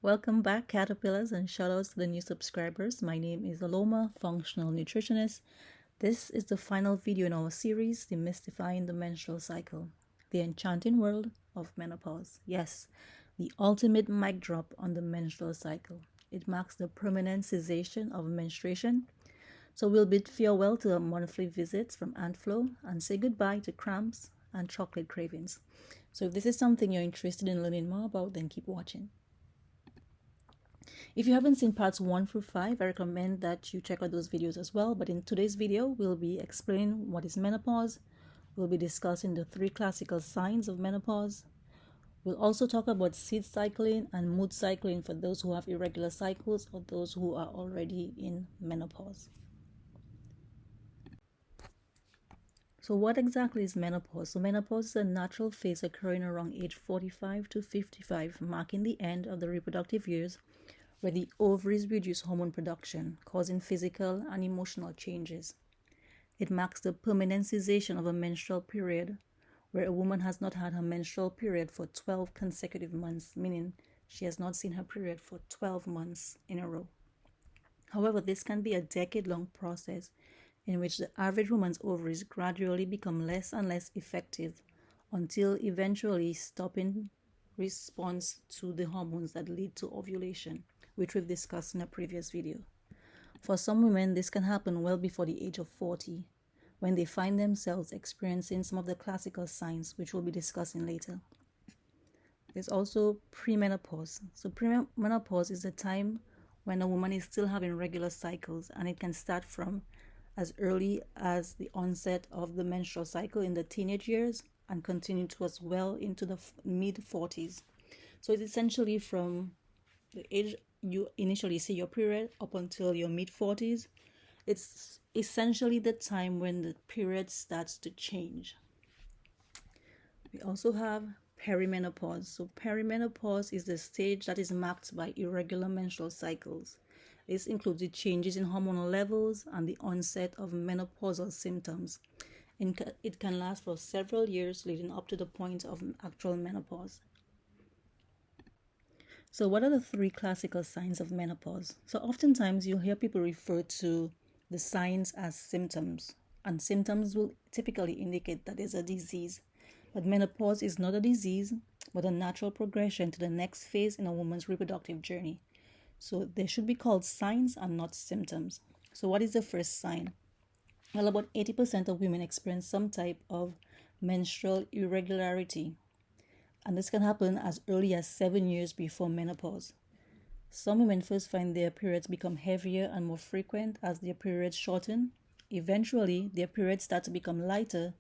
Welcome back, caterpillars, and shoutouts to the new subscribers. My name is Aloma, functional nutritionist. This is the final video in our series, Demystifying the Menstrual Cycle, the enchanting world of menopause. Yes, the ultimate mic drop on the menstrual cycle. It marks the permanent cessation of menstruation. So we'll bid farewell to our monthly visits from Aunt Flo and say goodbye to cramps and chocolate cravings. So if this is something you're interested in learning more about, then keep watching. If you haven't seen parts 1 through 5, I recommend that you check out those videos as well. But in today's video, we'll be explaining what is menopause. We'll be discussing the 3 classical signs of menopause. We'll also talk about seed cycling and mood cycling for those who have irregular cycles or those who are already in menopause. So what exactly is menopause? So menopause is a natural phase occurring around age 45 to 55, marking the end of the reproductive years, where the ovaries reduce hormone production, causing physical and emotional changes. It marks the permanent cessation of a menstrual period, where a woman has not had her menstrual period for 12 consecutive months, meaning she has not seen her period for 12 months in a row. However, this can be a decade-long process in which the average woman's ovaries gradually become less and less effective until eventually stopping response to the hormones that lead to ovulation, which we've discussed in a previous video. For some women, this can happen well before the age of 40, when they find themselves experiencing some of the classical signs, which we'll be discussing later. There's also premenopause. So premenopause is the time when a woman is still having regular cycles, and it can start from as early as the onset of the menstrual cycle in the teenage years and continue to as well into the mid-40s. So it's essentially from the age you initially see your period up until your mid-40s. It's essentially the time when the period starts to change. We also have perimenopause. So perimenopause is the stage that is marked by irregular menstrual cycles. This includes the changes in hormonal levels and the onset of menopausal symptoms. It can last for several years leading up to the point of actual menopause. So what are the 3 classical signs of menopause? So oftentimes you'll hear people refer to the signs as symptoms, and symptoms will typically indicate that there's a disease. But menopause is not a disease, but a natural progression to the next phase in a woman's reproductive journey. So they should be called signs and not symptoms. So what is the first sign? Well, about 80% of women experience some type of menstrual irregularity, and this can happen as early as 7 years before menopause. Some women first find their periods become heavier and more frequent as their periods shorten. Eventually, their periods start to become lighter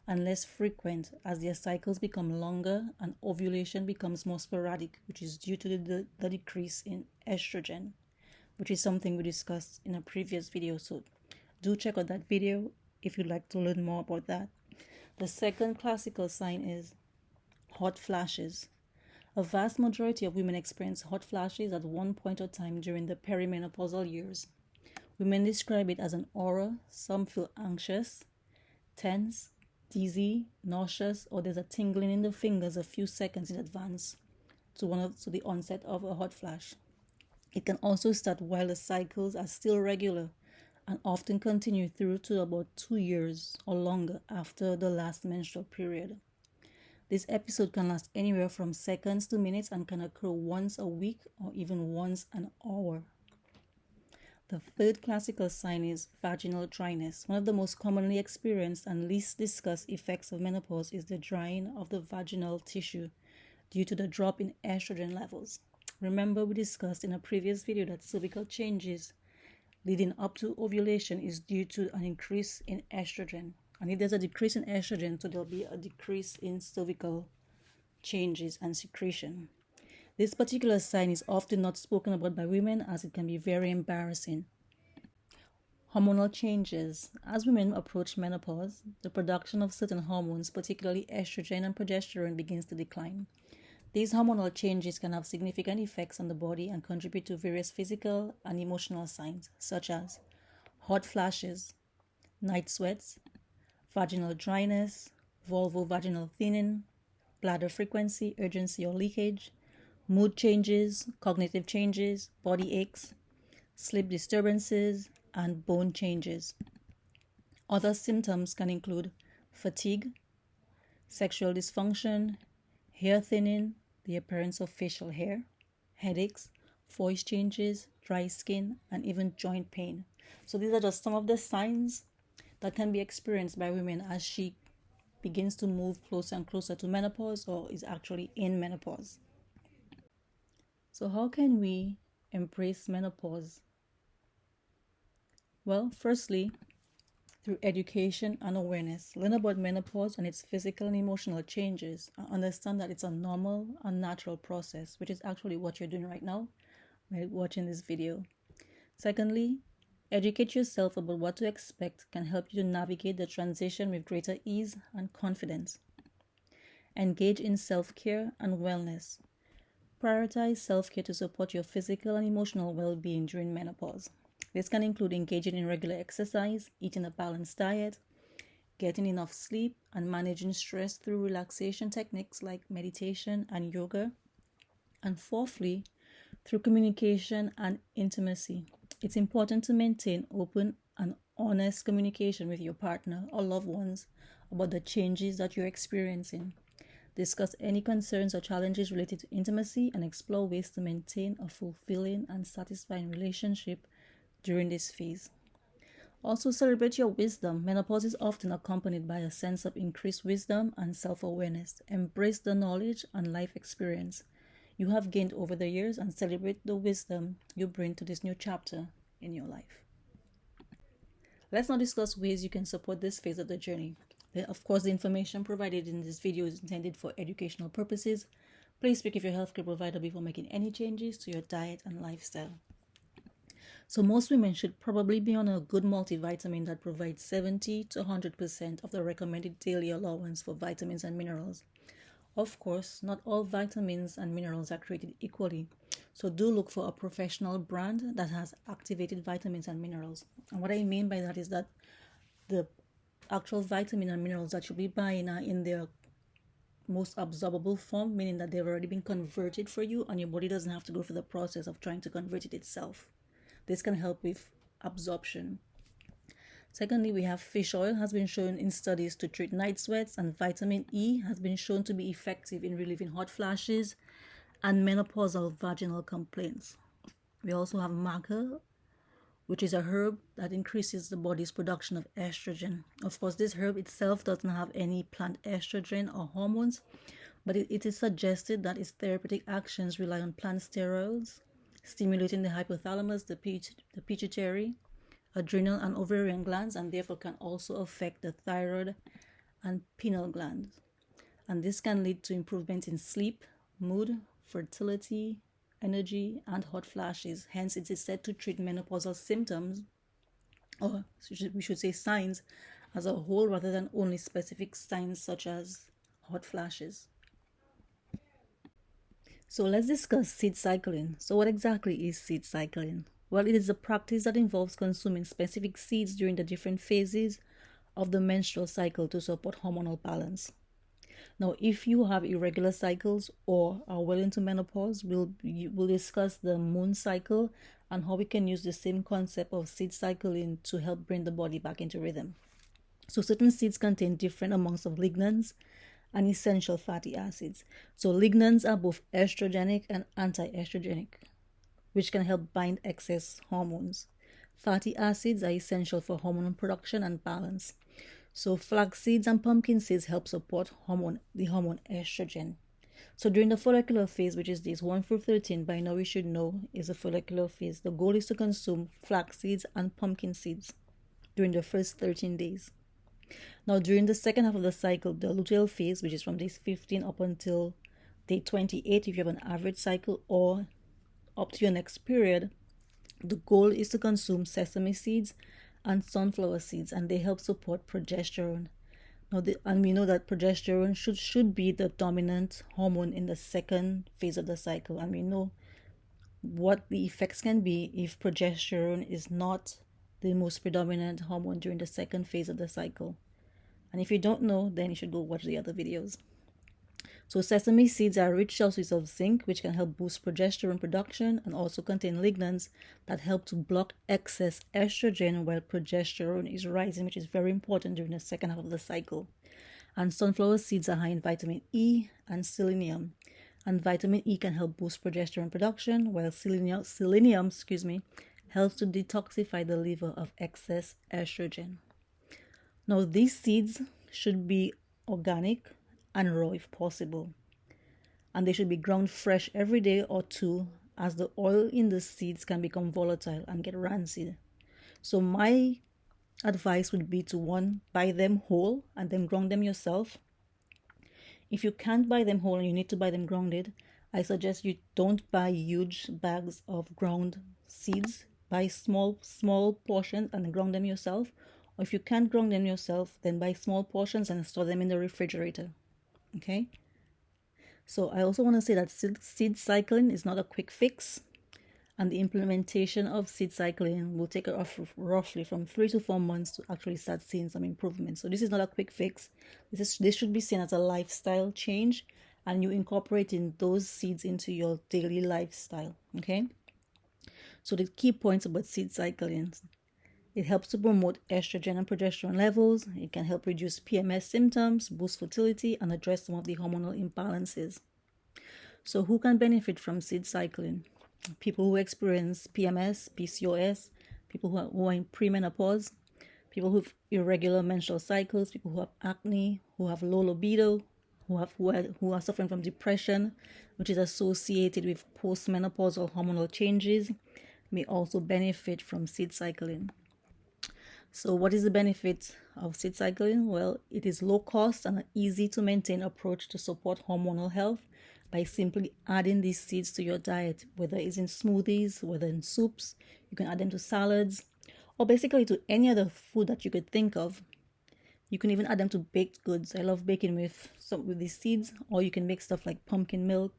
and less frequent as their cycles become longer and ovulation becomes more sporadic, which is due to the decrease in estrogen, which is something we discussed in a previous video. So do check out that video if you'd like to learn more about that. The second classical sign is hot flashes. A vast majority of women experience hot flashes at one point or time during the perimenopausal years. Women describe it as an aura. Some feel anxious, tense, dizzy, nauseous, or there's a tingling in the fingers a few seconds in advance to the onset of a hot flash. It can also start while the cycles are still regular and often continue through to about 2 years or longer after the last menstrual period. This episode can last anywhere from seconds to minutes and can occur once a week or even once an hour. The third classical sign is vaginal dryness. One of the most commonly experienced and least discussed effects of menopause is the drying of the vaginal tissue due to the drop in estrogen levels. Remember, we discussed in a previous video that cervical changes leading up to ovulation is due to an increase in estrogen. And if there's a decrease in estrogen, so there'll be a decrease in cervical changes and secretion. This particular sign is often not spoken about by women as it can be very embarrassing. Hormonal changes. As women approach menopause, the production of certain hormones, particularly estrogen and progesterone, begins to decline. These hormonal changes can have significant effects on the body and contribute to various physical and emotional signs, such as hot flashes, night sweats, vaginal dryness, vulvovaginal thinning, bladder frequency, urgency or leakage, mood changes, cognitive changes, body aches, sleep disturbances, and bone changes. Other symptoms can include fatigue, sexual dysfunction, hair thinning, the appearance of facial hair, headaches, voice changes, dry skin, and even joint pain. So these are just some of the signs that can be experienced by women as she begins to move closer and closer to menopause or is actually in menopause. So how can we embrace menopause? Well, firstly, through education and awareness. Learn about menopause and its physical and emotional changes, and understand that it's a normal and natural process, which is actually what you're doing right now by watching this video. Secondly, educate yourself about what to expect can help you to navigate the transition with greater ease and confidence. Engage in self-care and wellness. Prioritize self-care to support your physical and emotional well-being during menopause. This can include engaging in regular exercise, eating a balanced diet, getting enough sleep, and managing stress through relaxation techniques like meditation and yoga. And fourthly, through communication and intimacy. It's important to maintain open and honest communication with your partner or loved ones about the changes that you're experiencing. Discuss any concerns or challenges related to intimacy and explore ways to maintain a fulfilling and satisfying relationship during this phase. Also, celebrate your wisdom. Menopause is often accompanied by a sense of increased wisdom and self-awareness. Embrace the knowledge and life experience you have gained over the years and celebrate the wisdom you bring to this new chapter in your life. Let's now discuss ways you can support this phase of the journey. Then, of course, the information provided in this video is intended for educational purposes. Please speak with your healthcare provider before making any changes to your diet and lifestyle. So most women should probably be on a good multivitamin that provides 70 to 100% of the recommended daily allowance for vitamins and minerals. Of course, not all vitamins and minerals are created equally, so do look for a professional brand that has activated vitamins and minerals. And what I mean by that is that the actual vitamin and minerals that you'll be buying are in their most absorbable form, meaning that they've already been converted for you and your body doesn't have to go through the process of trying to convert it itself. This can help with absorption. Secondly, we have fish oil has been shown in studies to treat night sweats, and vitamin E has been shown to be effective in relieving hot flashes and menopausal vaginal complaints. We also have maca, which is a herb that increases the body's production of estrogen. Of course, this herb itself doesn't have any plant estrogen or hormones, but it is suggested that its therapeutic actions rely on plant steroids, stimulating the hypothalamus, the pituitary, adrenal and ovarian glands, and therefore can also affect the thyroid and pineal glands. And this can lead to improvement in sleep, mood, fertility, energy, and hot flashes. Hence, it is said to treat menopausal symptoms, or we should say signs, as a whole rather than only specific signs such as hot flashes. So let's discuss seed cycling. So what exactly is seed cycling? Well, it is a practice that involves consuming specific seeds during the different phases of the menstrual cycle to support hormonal balance. Now, if you have irregular cycles or are well into menopause, we'll discuss the moon cycle and how we can use the same concept of seed cycling to help bring the body back into rhythm. So certain seeds contain different amounts of lignans and essential fatty acids. So lignans are both estrogenic and anti-estrogenic, which can help bind excess hormones. Fatty acids are essential for hormone production and balance. So flax seeds and pumpkin seeds help support the hormone estrogen. So during the follicular phase, which is days 1 through 13, by now we should know is the follicular phase. The goal is to consume flax seeds and pumpkin seeds during the first 13 days. Now, during the second half of the cycle, the luteal phase, which is from days 15 up until day 28, if you have an average cycle, or up to your next period, the goal is to consume sesame seeds and sunflower seeds, and they help support progesterone. Now, and we know that progesterone should be the dominant hormone in the second phase of the cycle, and we know what the effects can be if progesterone is not the most predominant hormone during the second phase of the cycle. And if you don't know, then you should go watch the other videos. So sesame seeds are rich sources of zinc, which can help boost progesterone production, and also contain lignans that help to block excess estrogen while progesterone is rising, which is very important during the second half of the cycle. And sunflower seeds are high in vitamin E and selenium. And vitamin E can help boost progesterone production, while selenium helps to detoxify the liver of excess estrogen. Now, these seeds should be organic and raw if possible, and they should be ground fresh every day or two, as the oil in the seeds can become volatile and get rancid. So my advice would be to, one, buy them whole and then ground them yourself. If you can't buy them whole and you need to buy them grounded, I suggest you don't buy huge bags of ground seeds. Buy small portions and ground them yourself. Or if you can't ground them yourself, then buy small portions and store them in the refrigerator. Okay? So I also want to say that seed cycling is not a quick fix, and the implementation of seed cycling will take roughly from 3 to 4 months to actually start seeing some improvements. So this is not a quick fix. This should be seen as a lifestyle change, and you incorporating those seeds into your daily lifestyle. Okay? So the key points about seed cycling: it helps to promote estrogen and progesterone levels. It can help reduce PMS symptoms, boost fertility, and address some of the hormonal imbalances. So who can benefit from seed cycling? People who experience PMS, PCOS, people who are in premenopause, people who have irregular menstrual cycles, people who have acne, who have low libido, who are suffering from depression, which is associated with postmenopausal hormonal changes, may also benefit from seed cycling. So what is the benefit of seed cycling? Well, it is low cost and an easy to maintain approach to support hormonal health by simply adding these seeds to your diet, whether it's in smoothies, whether in soups. You can add them to salads, or basically to any other food that you could think of. You can even add them to baked goods. I love baking with these seeds, or you can make stuff like pumpkin milk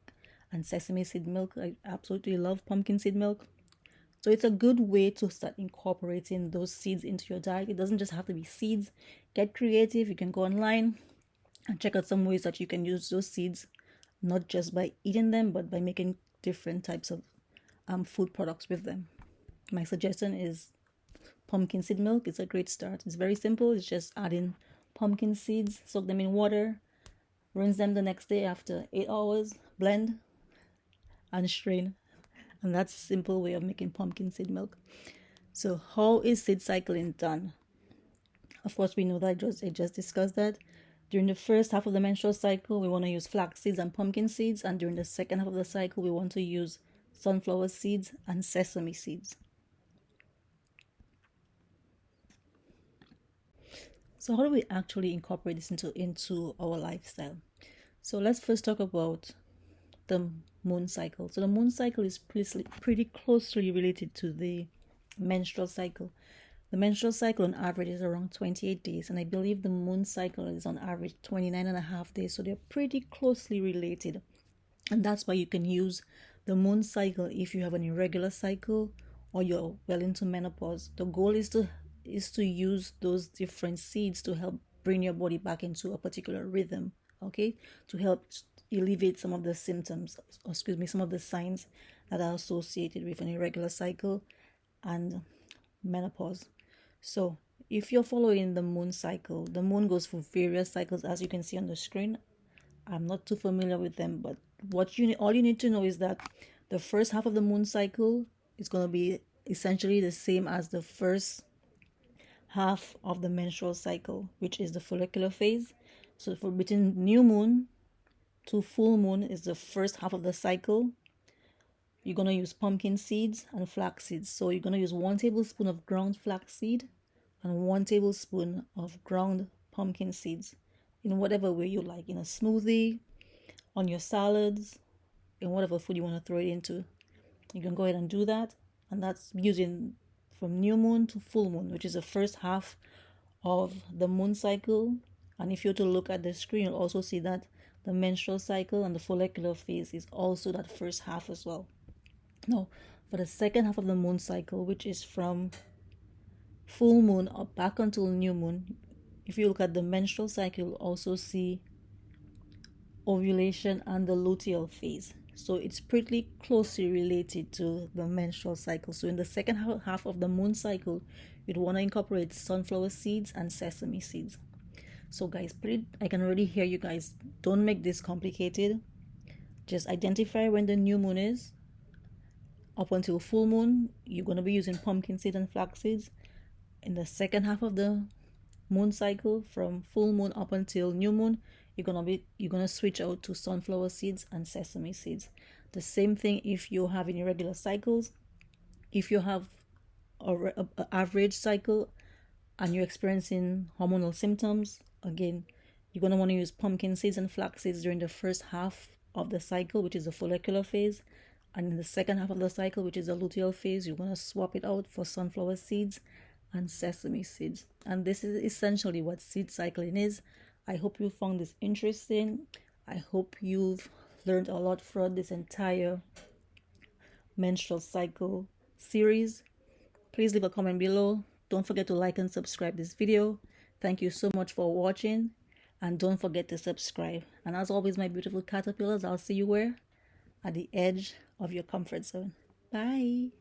and sesame seed milk. I absolutely love pumpkin seed milk. So it's a good way to start incorporating those seeds into your diet. It doesn't just have to be seeds. Get creative. You can go online and check out some ways that you can use those seeds, not just by eating them, but by making different types of food products with them. My suggestion is pumpkin seed milk. It's a great start. It's very simple. It's just adding pumpkin seeds, soak them in water, rinse them the next day after 8 hours, blend, and strain. And that's a simple way of making pumpkin seed milk. So how is seed cycling done? Of course, we know that I just discussed that. During the first half of the menstrual cycle, we want to use flax seeds and pumpkin seeds. And during the second half of the cycle, we want to use sunflower seeds and sesame seeds. So how do we actually incorporate this into our lifestyle? So let's first talk about the moon cycle. So the moon cycle is pretty closely related to the menstrual cycle. The menstrual cycle on average is around 28 days, and I believe the moon cycle is on average 29 and a half days. So they're pretty closely related. And that's why you can use the moon cycle if you have an irregular cycle or you're well into menopause. The goal is to use those different seeds to help bring your body back into a particular rhythm, okay? To help alleviate some of the symptoms, some of the signs that are associated with an irregular cycle and menopause. So if you're following the moon cycle, the moon goes through various cycles, as you can see on the screen. I'm not too familiar with them, but all you need to know is that the first half of the moon cycle is going to be essentially the same as the first half of the menstrual cycle, which is the follicular phase. So for between new moon to full moon is the first half of the cycle. You're going to use pumpkin seeds and flax seeds. So you're going to use 1 tablespoon of ground flax seed and 1 tablespoon of ground pumpkin seeds in whatever way you like, in a smoothie, on your salads, in whatever food you want to throw it into. You can go ahead and do that. And that's using from new moon to full moon, which is the first half of the moon cycle. And if you were to look at the screen, you'll also see that the menstrual cycle and the follicular phase is also that first half as well. Now, for the second half of the moon cycle, which is from full moon up back until new moon, if you look at the menstrual cycle, you'll also see ovulation and the luteal phase. So it's pretty closely related to the menstrual cycle. So in the second half of the moon cycle, you'd want to incorporate sunflower seeds and sesame seeds. So guys, I can already hear you guys. Don't make this complicated. Just identify when the new moon is. Up until full moon, you're going to be using pumpkin seed and flax seeds. In the second half of the moon cycle, from full moon up until new moon, you're gonna switch out to sunflower seeds and sesame seeds. The same thing if you're having irregular cycles. If you have a average cycle and you're experiencing hormonal symptoms, again, you're gonna want to use pumpkin seeds and flax seeds during the first half of the cycle, which is the follicular phase, and in the second half of the cycle, which is the luteal phase, you're gonna swap it out for sunflower seeds and sesame seeds. And this is essentially what seed cycling is. I hope you found this interesting. I hope you've learned a lot from this entire menstrual cycle series. Please leave a comment below. Don't forget to like and subscribe this video. Thank you so much for watching, and don't forget to subscribe. And as always, my beautiful caterpillars, I'll see you where? At the edge of your comfort zone. Bye.